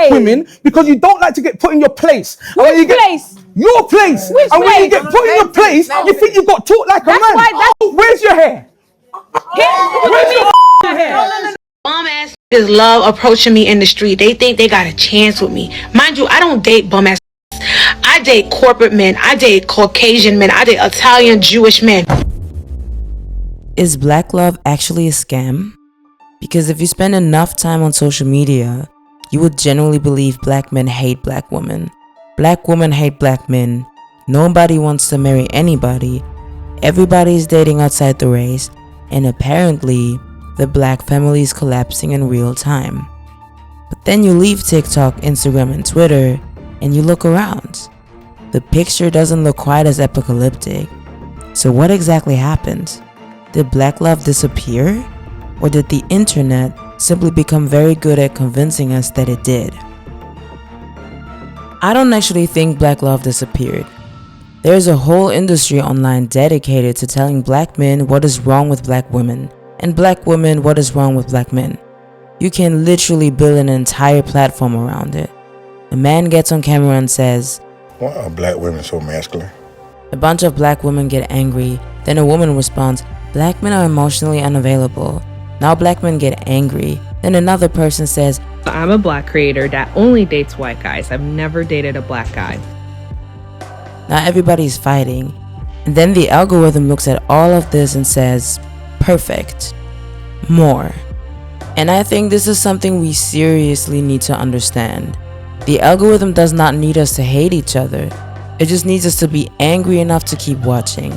black women because you don't like to get put in your place. Which place? Your place. Which and when place? you get put in your place, you think you got taught like a man. Where's your hair? Where's your hair? Bum ass niggas love approaching me in the street. They think they got a chance with me. Mind you, I don't date bum ass. I date corporate men. I date Caucasian men. I date Italian Jewish men. Is black love actually a scam? Because if you spend enough time on social media, you would generally believe black men hate black women. Black women hate black men. Nobody wants to marry anybody. Everybody is dating outside the race. And apparently, the black family is collapsing in real time. But then you leave TikTok, Instagram, and Twitter, and you look around. The picture doesn't look quite as apocalyptic. So what exactly happened? Did black love disappear? Or did the internet simply become very good at convincing us that it did? I don't actually think black love disappeared. There's a whole industry online dedicated to telling black men what is wrong with black women, and black women what is wrong with black men. You can literally build an entire platform around it. A man gets on camera and says, "Why are black women so masculine?" A bunch of black women get angry. Then a woman responds, "Black men are emotionally unavailable." Now black men get angry. Then another person says, "I'm a black creator that only dates white guys. I've never dated a black guy." Now everybody's fighting. And then the algorithm looks at all of this and says, "Perfect. More." And I think this is something we seriously need to understand. The algorithm does not need us to hate each other. It just needs us to be angry enough to keep watching.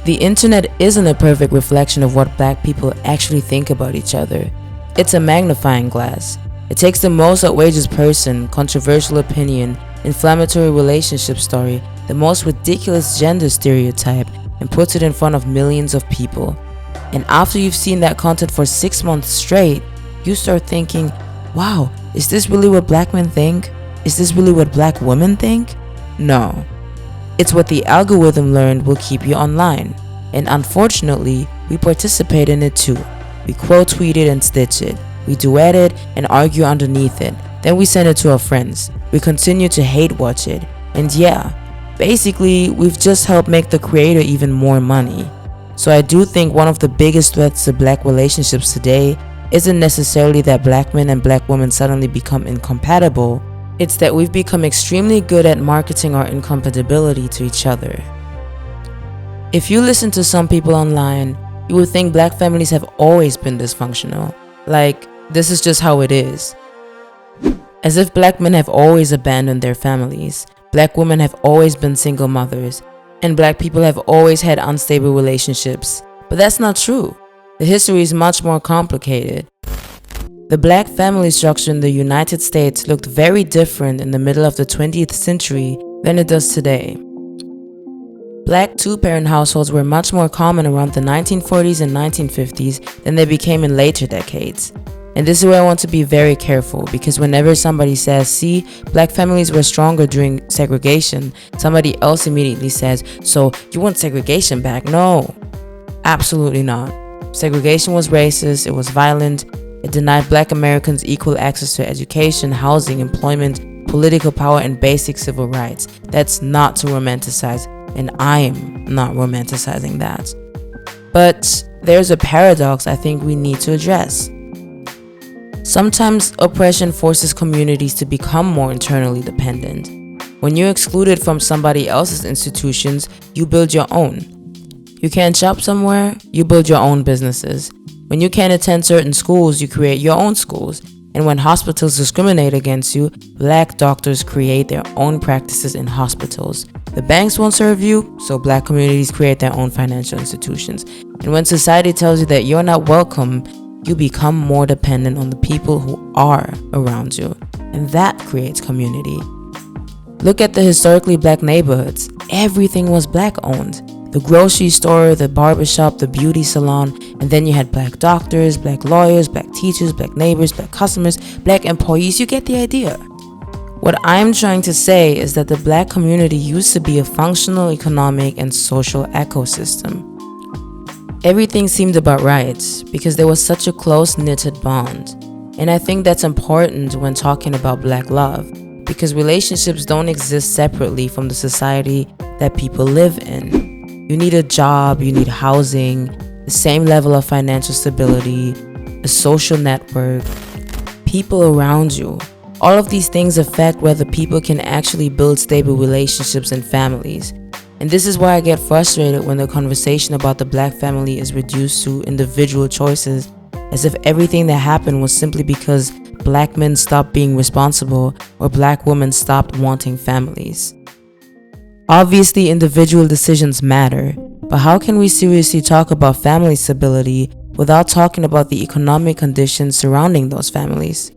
The internet isn't a perfect reflection of what black people actually think about each other. It's a magnifying glass. It takes the most outrageous person, controversial opinion, inflammatory relationship story, the most ridiculous gender stereotype, and puts it in front of millions of people. And after you've seen that content for 6 months straight, you start thinking, wow, is this really what black men think? Is this really what black women think? No. It's what the algorithm learned will keep you online. And unfortunately, we participate in it too. We quote tweet it and stitch it. We duet it and argue underneath it. Then we send it to our friends. We continue to hate watch it. And yeah, basically, we've just helped make the creator even more money. So I do think one of the biggest threats to black relationships today isn't necessarily that black men and black women suddenly become incompatible. It's that we've become extremely good at marketing our incompatibility to each other. If you listen to some people online, you would think black families have always been dysfunctional. Like, this is just how it is. As if black men have always abandoned their families, black women have always been single mothers, and black people have always had unstable relationships. But that's not true. The history is much more complicated. The black family structure in the United States looked very different in the middle of the 20th century than it does today. Black two-parent households were much more common around the 1940s and 1950s than they became in later decades. And this is where I want to be very careful, because whenever somebody says, see, black families were stronger during segregation, somebody else immediately says, so you want segregation back? No, absolutely not. Segregation was racist, it was violent, it denied black Americans equal access to education, housing, employment, political power, and basic civil rights. That's not to romanticize, and I'm not romanticizing that. But there's a paradox I think we need to address. Sometimes oppression forces communities to become more internally dependent. When you're excluded from somebody else's institutions, you build your own. You can't shop somewhere, you build your own businesses. When you can't attend certain schools, you create your own schools. And when hospitals discriminate against you, black doctors create their own practices in hospitals. The banks won't serve you, so black communities create their own financial institutions. And when society tells you that you're not welcome, you become more dependent on the people who are around you. And that creates community. Look at the historically black neighborhoods. Everything was black owned. The grocery store, the barbershop, the beauty salon, and then you had black doctors, black lawyers, black teachers, black neighbors, black customers, black employees. You get the idea. What I'm trying to say is that the black community used to be a functional economic and social ecosystem. Everything seemed about right because there was such a close-knitted bond. And I think that's important when talking about Black love, because relationships don't exist separately from the society that people live in. You need a job, you need housing, the same level of financial stability, a social network, people around you. All of these things affect whether people can actually build stable relationships and families. And this is why I get frustrated when the conversation about the Black family is reduced to individual choices, as if everything that happened was simply because Black men stopped being responsible or Black women stopped wanting families. Obviously, individual decisions matter, but how can we seriously talk about family stability without talking about the economic conditions surrounding those families?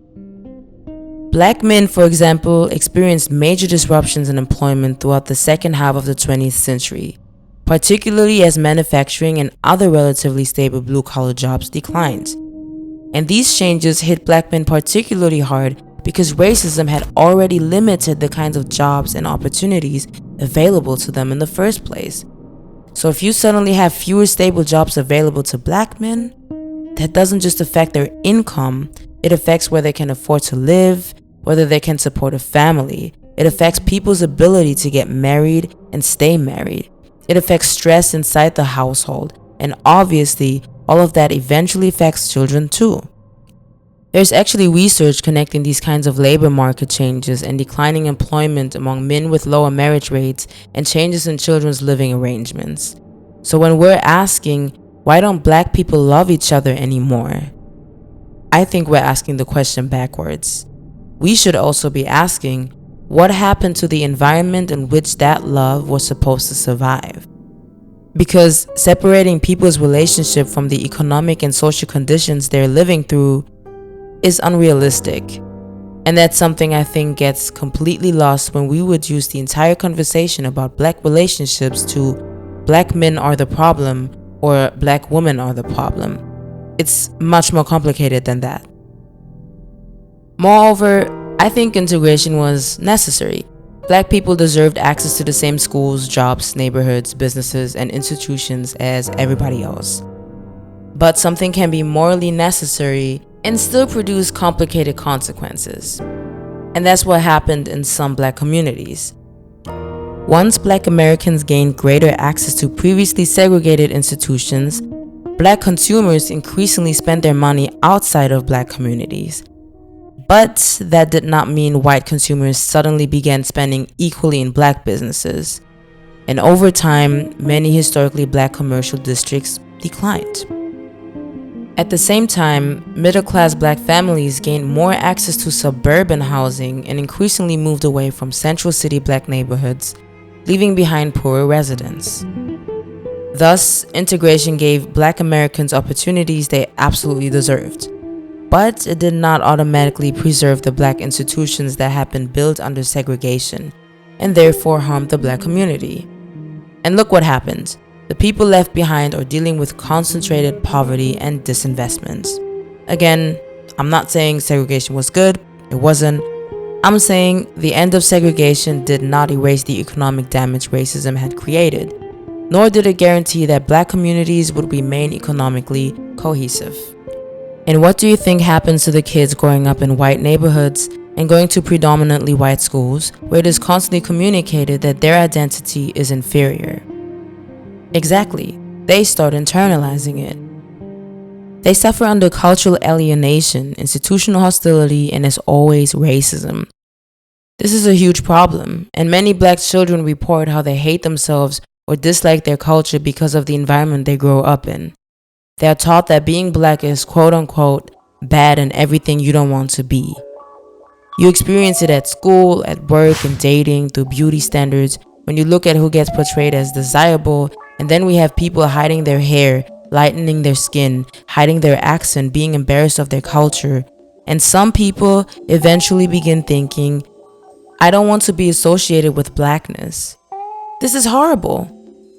Black men, for example, experienced major disruptions in employment throughout the second half of the 20th century, particularly as manufacturing and other relatively stable blue-collar jobs declined. And these changes hit Black men particularly hard because racism had already limited the kinds of jobs and opportunities available to them in the first place. So if you suddenly have fewer stable jobs available to Black men, that doesn't just affect their income, it affects where they can afford to live, whether they can support a family. It affects people's ability to get married and stay married. It affects stress inside the household. And obviously, all of that eventually affects children too. There's actually research connecting these kinds of labor market changes and declining employment among men with lower marriage rates and changes in children's living arrangements. So when we're asking, why don't Black people love each other anymore? I think we're asking the question backwards. We should also be asking, what happened to the environment in which that love was supposed to survive? Because separating people's relationship from the economic and social conditions they're living through is unrealistic. And that's something I think gets completely lost when we reduce the entire conversation about Black relationships to Black men are the problem or Black women are the problem. It's much more complicated than that. Moreover, I think integration was necessary. Black people deserved access to the same schools, jobs, neighborhoods, businesses, and institutions as everybody else. But something can be morally necessary and still produce complicated consequences. And that's what happened in some Black communities. Once Black Americans gained greater access to previously segregated institutions, Black consumers increasingly spent their money outside of Black communities. But that did not mean white consumers suddenly began spending equally in Black businesses. And over time, many historically Black commercial districts declined. At the same time, middle-class Black families gained more access to suburban housing and increasingly moved away from central city Black neighborhoods, leaving behind poorer residents. Thus, integration gave Black Americans opportunities they absolutely deserved. But it did not automatically preserve the Black institutions that had been built under segregation, and therefore harmed the Black community. And look what happened. The people left behind are dealing with concentrated poverty and disinvestment. Again, I'm not saying segregation was good, it wasn't. I'm saying the end of segregation did not erase the economic damage racism had created, nor did it guarantee that Black communities would remain economically cohesive. And what do you think happens to the kids growing up in white neighborhoods and going to predominantly white schools where it is constantly communicated that their identity is inferior? Exactly, they start internalizing it. They suffer under cultural alienation, institutional hostility, and as always, racism. This is a huge problem, and many Black children report how they hate themselves or dislike their culture because of the environment they grow up in. They are taught that being Black is quote-unquote bad and everything you don't want to be. You experience it at school, at work, and dating, through beauty standards, when you look at who gets portrayed as desirable, and then we have people hiding their hair, lightening their skin, hiding their accent, being embarrassed of their culture. And some people eventually begin thinking, I don't want to be associated with Blackness. This is horrible.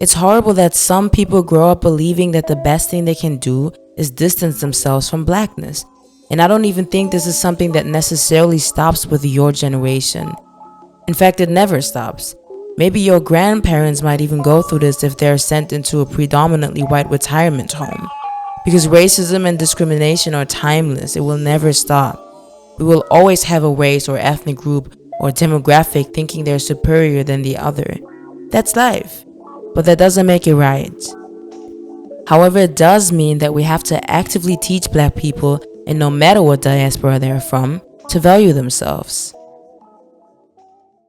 It's horrible that some people grow up believing that the best thing they can do is distance themselves from Blackness. And I don't even think this is something that necessarily stops with your generation. In fact, it never stops. Maybe your grandparents might even go through this if they're sent into a predominantly white retirement home. Because racism and discrimination are timeless. It will never stop. We will always have a race or ethnic group or demographic thinking they're superior than the other. That's life. But that doesn't make it right. However, it does mean that we have to actively teach Black people, and no matter what diaspora they're from, to value themselves.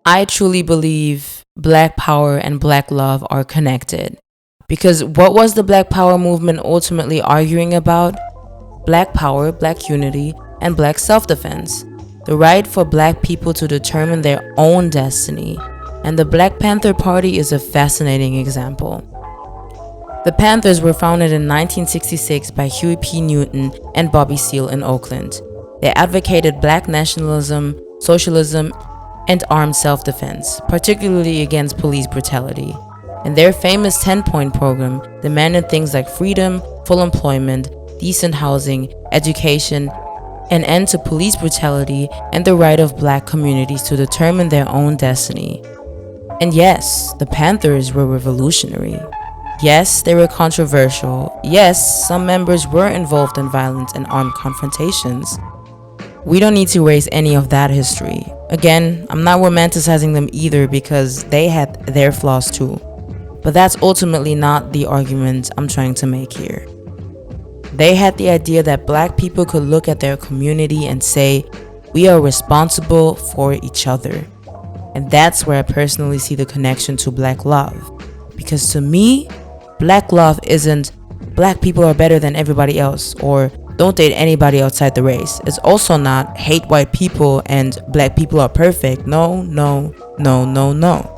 I truly believe Black power and Black love are connected. Because what was the Black power movement ultimately arguing about? Black power, Black unity, and Black self-defense. The right for Black people to determine their own destiny. And the Black Panther Party is a fascinating example. The Panthers were founded in 1966 by Huey P. Newton and Bobby Seale in Oakland. They advocated Black nationalism, socialism, and armed self-defense, particularly against police brutality. And their famous 10-point program demanded things like freedom, full employment, decent housing, education, an end to police brutality, and the right of Black communities to determine their own destiny. And yes, the Panthers were revolutionary. Yes, they were controversial. Yes, some members were involved in violent and armed confrontations. We don't need to erase any of that history. Again, I'm not romanticizing them either because they had their flaws too. But that's ultimately not the argument I'm trying to make here. They had the idea that Black people could look at their community and say, we are responsible for each other. And that's where I personally see the connection to Black love. Because to me, Black love isn't Black people are better than everybody else or don't date anybody outside the race. It's also not hate white people and Black people are perfect. No, no, no, no, no.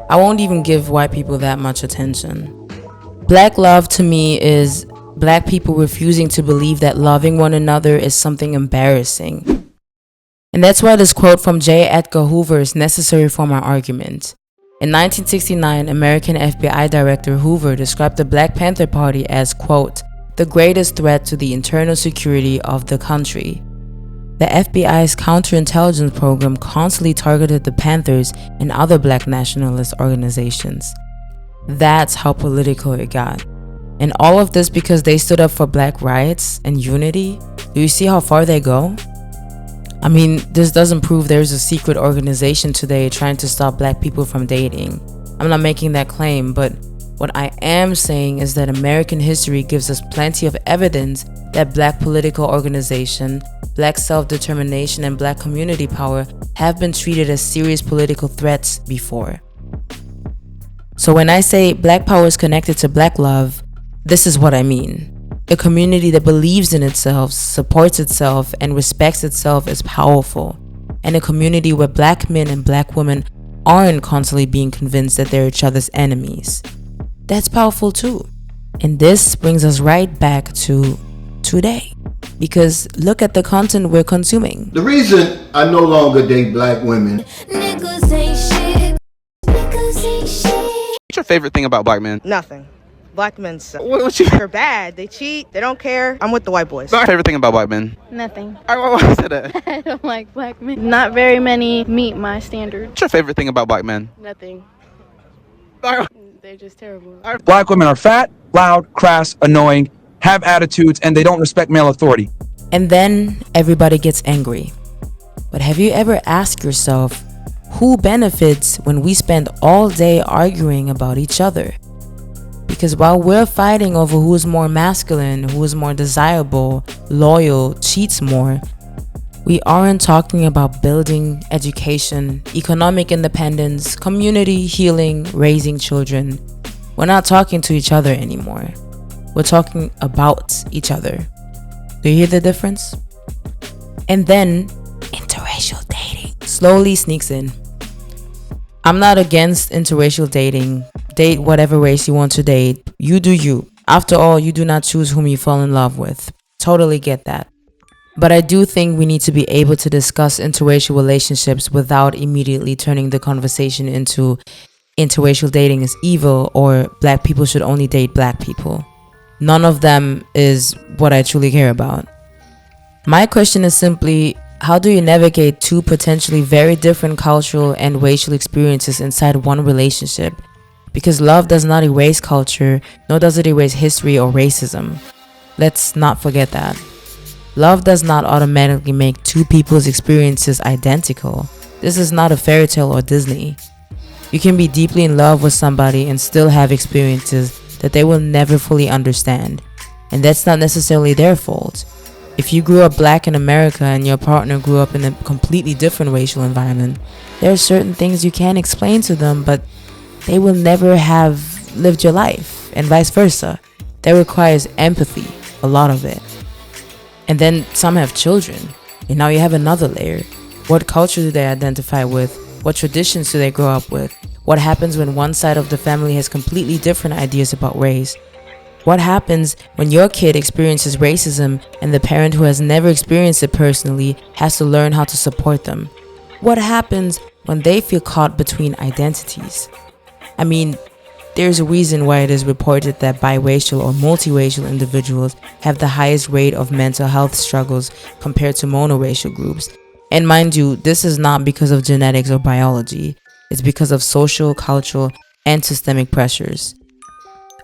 I won't even give white people that much attention. Black love to me is Black people refusing to believe that loving one another is something embarrassing. And that's why this quote from J. Edgar Hoover is necessary for my argument. In 1969, American FBI Director Hoover described the Black Panther Party as, quote, the greatest threat to the internal security of the country. The FBI's counterintelligence program constantly targeted the Panthers and other Black nationalist organizations. That's how political it got. And all of this because they stood up for Black rights and unity. Do you see how far they go? I mean, this doesn't prove there's a secret organization today trying to stop Black people from dating. I'm not making that claim, but what I am saying is that American history gives us plenty of evidence that Black political organization, Black self-determination, and Black community power have been treated as serious political threats before. So when I say Black power is connected to Black love, this is what I mean. A community that believes in itself, supports itself, and respects itself is powerful. And a community where Black men and Black women aren't constantly being convinced that they're each other's enemies. That's powerful too. And this brings us right back to today. Because look at the content we're consuming. The reason I no longer date Black women. Niggas ain't shit. Niggas ain't shit. What's your favorite thing about Black men? Nothing. Black men suck. They're bad. They cheat. They don't care. I'm with the white boys. What's your favorite thing about Black men? Nothing. Why is that? I don't like Black men. Not very many meet my standard. What's your favorite thing about Black men? Nothing. They're just terrible. Black women are fat, loud, crass, annoying, have attitudes, and they don't respect male authority. And then everybody gets angry. But have you ever asked yourself, who benefits when we spend all day arguing about each other? Because while we're fighting over who is more masculine, who is more desirable, loyal, cheats more, we aren't talking about building education, economic independence, community healing, raising children. We're not talking to each other anymore. We're talking about each other. Do you hear the difference? And then interracial dating slowly sneaks in. I'm not against interracial dating. Date whatever race you want to date. You do you. After all, you do not choose whom you fall in love with. Totally get that. But I do think we need to be able to discuss interracial relationships without immediately turning the conversation into interracial dating is evil or Black people should only date Black people. None of them is what I truly care about. My question is simply, how do you navigate two potentially very different cultural and racial experiences inside one relationship? Because love does not erase culture, nor does it erase history or racism. Let's not forget that. Love does not automatically make two people's experiences identical. This is not a fairy tale or Disney. You can be deeply in love with somebody and still have experiences that they will never fully understand. And that's not necessarily their fault. If you grew up black in America and your partner grew up in a completely different racial environment, there are certain things you can't explain to them, but they will never have lived your life, and vice versa. That requires empathy, a lot of it. And then some have children, and now you have another layer. What culture do they identify with? What traditions do they grow up with? What happens when one side of the family has completely different ideas about race? What happens when your kid experiences racism and the parent who has never experienced it personally has to learn how to support them? What happens when they feel caught between identities? I mean, there's a reason why it is reported that biracial or multiracial individuals have the highest rate of mental health struggles compared to monoracial groups. And mind you, this is not because of genetics or biology. It's because of social, cultural, and systemic pressures.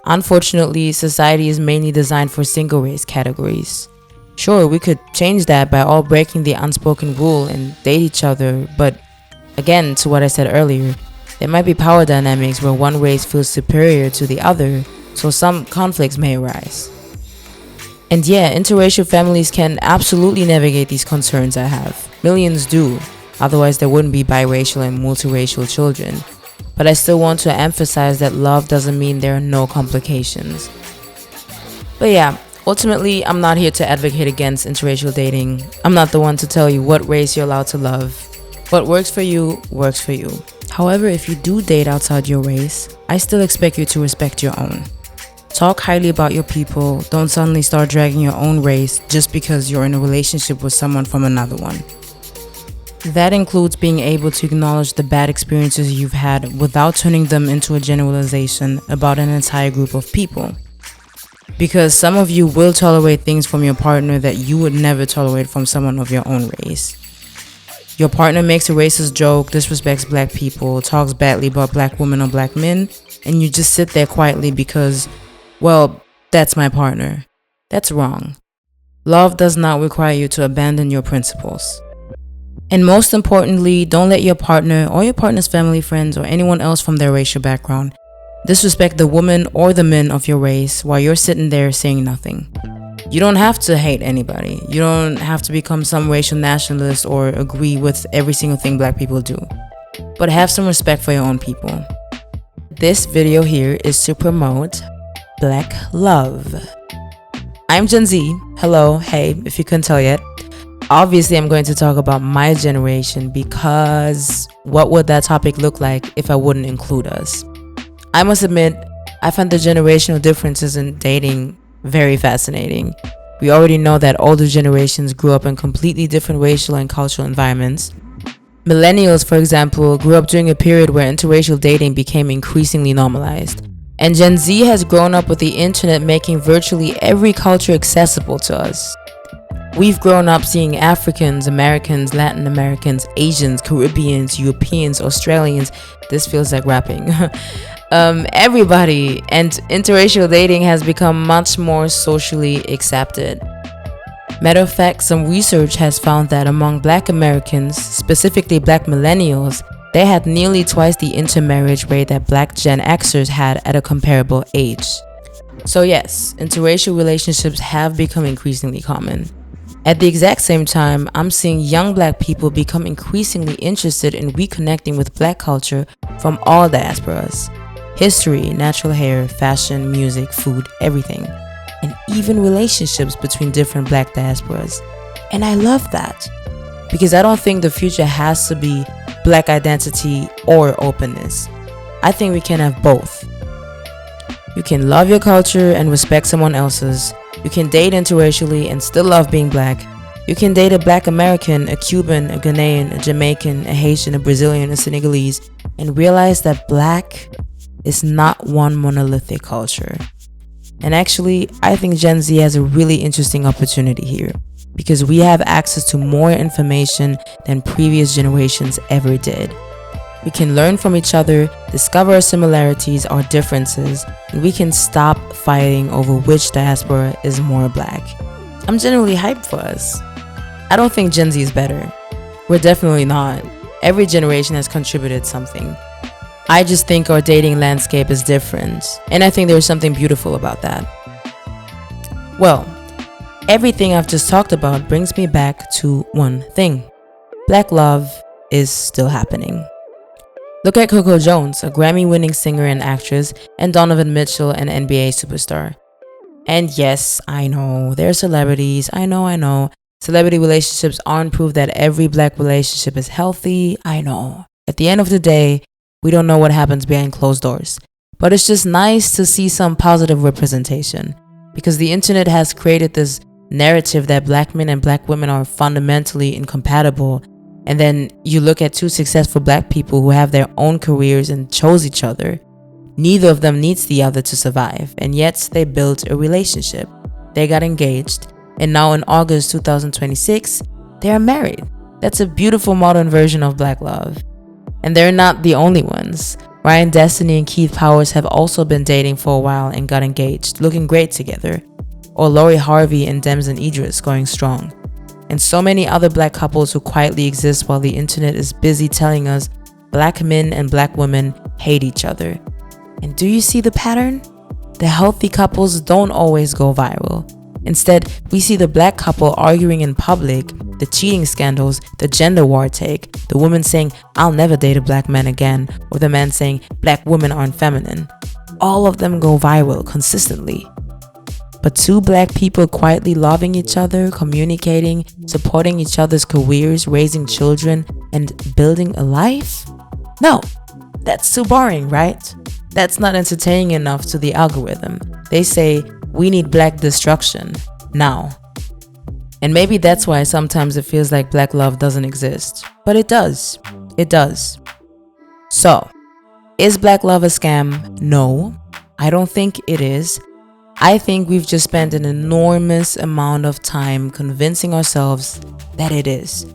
Unfortunately, society is mainly designed for single race categories. Sure, we could change that by all breaking the unspoken rule and date each other, but again, to what I said earlier, there might be power dynamics where one race feels superior to the other, so some conflicts may arise. And yeah, interracial families can absolutely navigate these concerns I have. Millions do, otherwise there wouldn't be biracial and multiracial children. But I still want to emphasize that love doesn't mean there are no complications. But yeah, ultimately, I'm not here to advocate against interracial dating. I'm not the one to tell you what race you're allowed to love. What works for you, works for you. However, if you do date outside your race, I still expect you to respect your own. Talk highly about your people. Don't suddenly start dragging your own race just because you're in a relationship with someone from another one. That includes being able to acknowledge the bad experiences you've had without turning them into a generalization about an entire group of people. Because some of you will tolerate things from your partner that you would never tolerate from someone of your own race. Your partner makes a racist joke, disrespects black people, talks badly about black women or black men, and you just sit there quietly because, well, that's my partner. That's wrong. Love does not require you to abandon your principles. And most importantly, don't let your partner or your partner's family, friends, or anyone else from their racial background disrespect the woman or the men of your race while you're sitting there saying nothing. You don't have to hate anybody. You don't have to become some racial nationalist or agree with every single thing black people do. But have some respect for your own people. This video here is to promote Black love. I'm Gen Z. Hello, hey, if you couldn't tell yet. Obviously, I'm going to talk about my generation because what would that topic look like if I wouldn't include us? I must admit, I find the generational differences in dating very fascinating. We already know that older generations grew up in completely different racial and cultural environments. Millennials, for example, grew up during a period where interracial dating became increasingly normalized. And Gen Z has grown up with the internet making virtually every culture accessible to us. We've grown up seeing Africans, Americans, Latin Americans, Asians, Caribbeans, Europeans, Australians. This feels like rapping. Everybody. And interracial dating has become much more socially accepted. Matter of fact, some research has found that among Black Americans, specifically Black millennials, they had nearly twice the intermarriage rate that Black Gen Xers had at a comparable age. So yes, interracial relationships have become increasingly common. At the exact same time, I'm seeing young Black people become increasingly interested in reconnecting with Black culture from all diasporas. History, natural hair, fashion, music, food, everything. And even relationships between different Black diasporas. And I love that. Because I don't think the future has to be Black identity or openness. I think we can have both. You can love your culture and respect someone else's. You can date interracially and still love being Black. You can date a Black American, a Cuban, a Ghanaian, a Jamaican, a Haitian, a Brazilian, a Senegalese, and realize that Black is not one monolithic culture. And actually, I think Gen Z has a really interesting opportunity here because we have access to more information than previous generations ever did. We can learn from each other, discover our similarities, our differences, and we can stop fighting over which diaspora is more black. I'm genuinely hyped for us. I don't think Gen Z is better. We're definitely not. Every generation has contributed something. I just think our dating landscape is different, and I think there's something beautiful about that. Well, everything I've just talked about brings me back to one thing. Black love is still happening. Look at Coco Jones, a Grammy-winning singer and actress, and Donovan Mitchell, an NBA superstar. And yes, I know, they're celebrities. I know. Celebrity relationships aren't proof that every black relationship is healthy. I know. At the end of the day, we don't know what happens behind closed doors. But it's just nice to see some positive representation, because the internet has created this narrative that black men and black women are fundamentally incompatible. And then you look at two successful black people who have their own careers and chose each other. Neither of them needs the other to survive, and yet they built a relationship. They got engaged, and now in August 2026, they are married. That's a beautiful modern version of black love. And they're not the only ones. Ryan Destiny and Keith Powers have also been dating for a while and got engaged, looking great together. Or Lori Harvey and Damson Idris going strong. And so many other black couples who quietly exist while the internet is busy telling us black men and black women hate each other. And do you see the pattern? The healthy couples don't always go viral. Instead, we see the black couple arguing in public, the cheating scandals, the gender war take, the woman saying, "I'll never date a black man again," or the man saying, "Black women aren't feminine." All of them go viral consistently. But two black people quietly loving each other, communicating, supporting each other's careers, raising children, and building a life? No, that's too boring, right? That's not entertaining enough to the algorithm. They say, we need black destruction now. And maybe that's why sometimes it feels like black love doesn't exist. But it does. It does. So, is black love a scam? No, I don't think it is. I think we've just spent an enormous amount of time convincing ourselves that it is.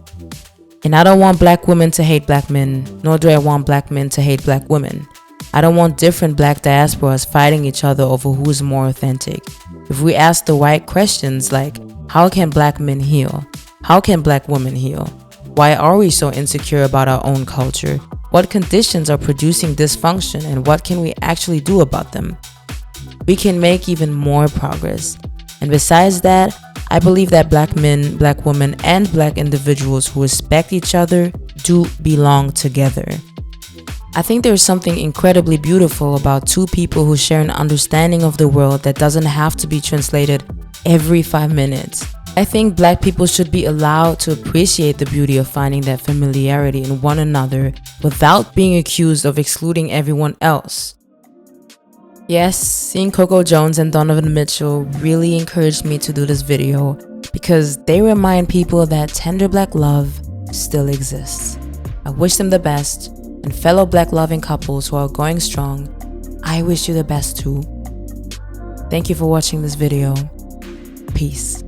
And I don't want black women to hate black men, nor do I want black men to hate black women. I don't want different black diasporas fighting each other over who's more authentic. If we ask the right questions like, how can black men heal? How can black women heal? Why are we so insecure about our own culture? What conditions are producing dysfunction, and what can we actually do about them? We can make even more progress. And besides that, I believe that black men, black women, and black individuals who respect each other do belong together. I think there's something incredibly beautiful about two people who share an understanding of the world that doesn't have to be translated every 5 minutes. I think black people should be allowed to appreciate the beauty of finding that familiarity in one another without being accused of excluding everyone else. Yes, seeing Coco Jones and Donovan Mitchell really encouraged me to do this video because they remind people that tender black love still exists. I wish them the best, and fellow black loving couples who are going strong, I wish you the best too. Thank you for watching this video. Peace.